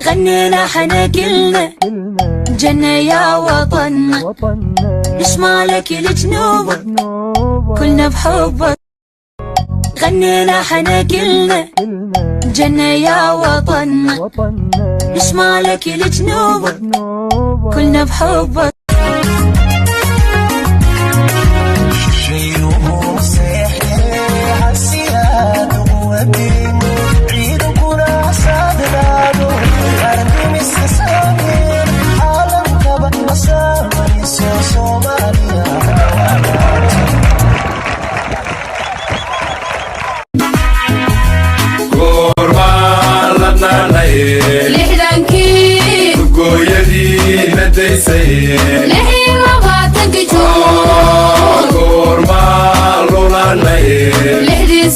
غنينا حنا قلنا جنة يا وطننا لشمالك لجنوبك كلنا بحبك غنينا حنا قلنا جنة يا وطننا لشمالك لجنوبك كلنا بحبك لحي وغاتك جون كورما لولا ناي لحدي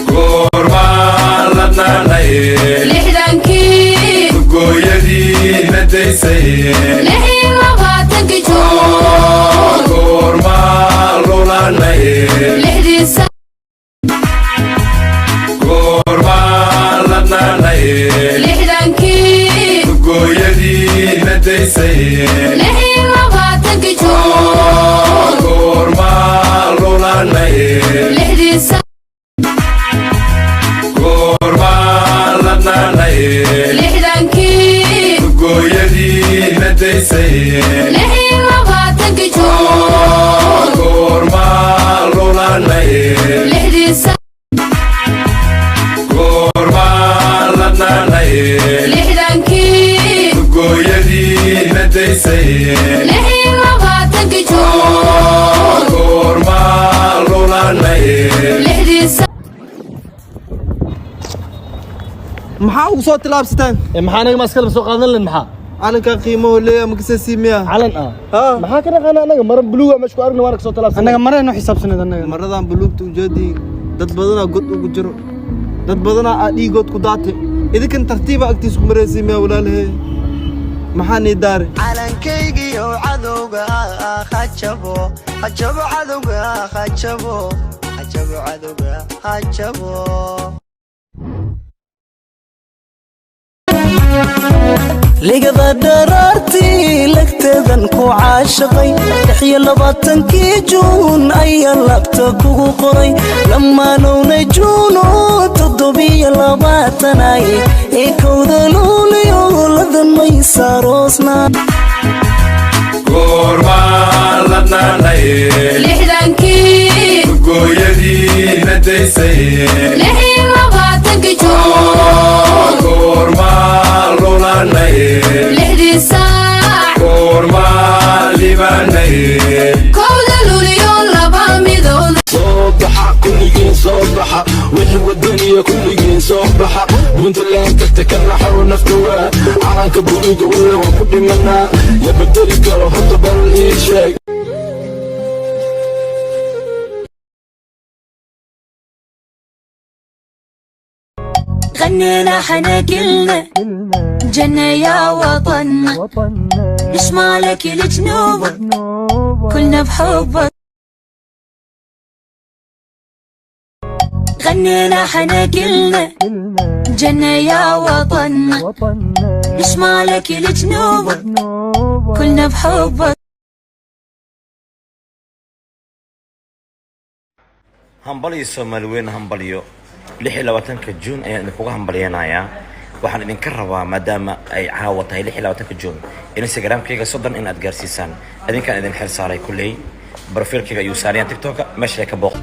كورما لنا ناي لحدانكي كويدي نديسي لحي وغاتك جون كورما لولا ناي لحدي كورما لنا ناي لحدانكي كويدي نديسي لحي وغاتك جون كورما لولا ناي لحدي كورما لنا ناي لحدانكي كويدي نديسي لحي وغاتك جون كورما لولا ناي لحدي كورما لنا ناي لحدانكي كويدي نديسي لحي وغاتك جون كورما لولا ناي لحدي maxaa ugu soo tilaabsataan maxaa anaga maskala soo qaadan leen maxaa calanka qiimo leeyahay ma kasii siimiya calan ah ha maxaa ka dhaqana anaga maran buluuga meesha ku aragna waan ka soo talaabsan anaga marayno xisaabsanad anaga maradan buluugta ujeedi dad badana god ugu jiro dad badana dhiigood ku daatay idinkan tartiiba agtiis ku maraysiimiya walaalahay maxaa ni daare calankaygiyo cadowga hajabo hajabo cadowga hajabo hajabo cadowga hajabo ligada daraartii lagteedan ku caashaqay 26 juun ayaa labta kugu qoray lamaanowna juuno 27 ee kowda luuliyo ladan may saaroosna كورما لنا ناي لحدانكي كويدي نديسي لحي وغاتك جون كورما لولا ناي لحدي ساع كورما لبا ناي كودا لوليون لبا ميدون صباحا كلين صباحا وحي الدنيا كلين صباحا وانت اللي انت تكرح ونفتوى عرانك بلوغ ولا وكل منا يا بدري كرو حط بالإيشاك غنينا حنا قلنا جنة يا وطننا لشمالك لجنوبك كلنا بحبك غنينا حنا قلنا جنة يا وطننا لشمالك لجنوبك كلنا بحبك همبليو سومالوين همبليو 26 جون ayaan idinkuga hambalyeynaya waxaan idinka rabaa maadaama ay caawa tahay 26 juun instagramkayga sodan in aad gaarsiisaan idinkaan idin xil saaray kulay profilkayga iyo saariyaan tiktok meesha ka booq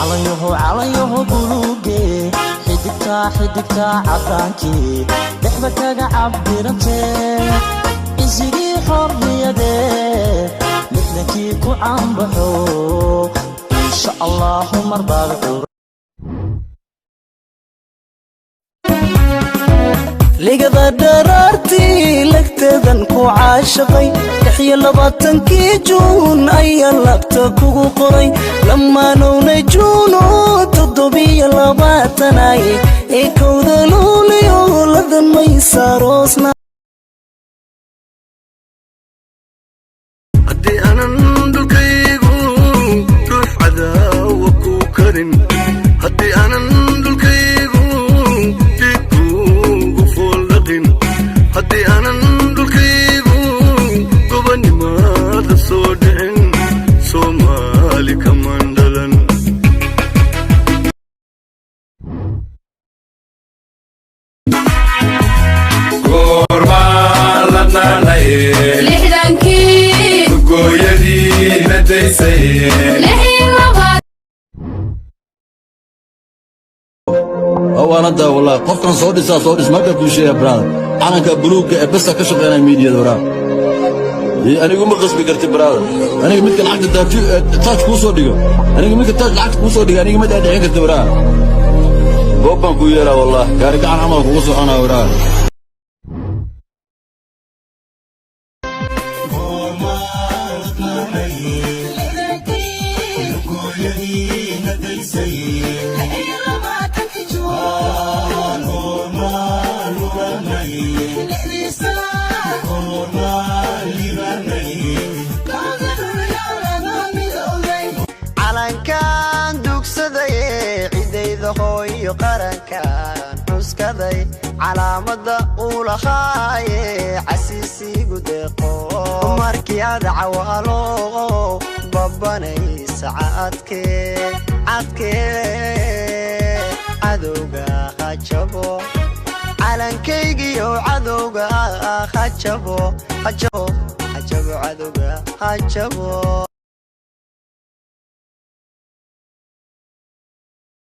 calanyaho buluuge xiddigta cadaankii dhexda kaga cabdirantee isigii xorriyadee lixdankii ku caanbaxo insha allahu marbaad ligada daraartii lagteedan ku caashaqay 26 juun ayaa labta kugu qoray lamaanowna juuno 27 ee kowda luuliyo ladan maysaroosna haddii aanan dhulkaygu ruux cadaawa ku karin haddii aanan dhulkaygu dhiigku u fooldhaqin haddii aanan dhulkaygu gobanimaada soo dhicin soomaali kaman dhalan goormaan ladnaanay lixdankii gooyadii na daysay وانا دا والله قف كان صوت لسا صوت ما كان كل شيء يا برادر انا كبلوك بس كشف انا ميديا دورا انا يقوم غصب قلت برادر انا مثل العقد تاج كوسو ديغو انا مثل تاج العقد كوسو ديغو انا ما دادعين كنت برادر بوبان كويلا والله قال كان عمل كوسو انا برادر calankan dugsaday cidayda hooyo qarankan xuskaday calaamada uu lahaaye casiisigu deeqo markii aad cawaalo babanaysa cadkee cadowga ha jabo calankaygiyo cadowga ha jabo cadowga ha jabo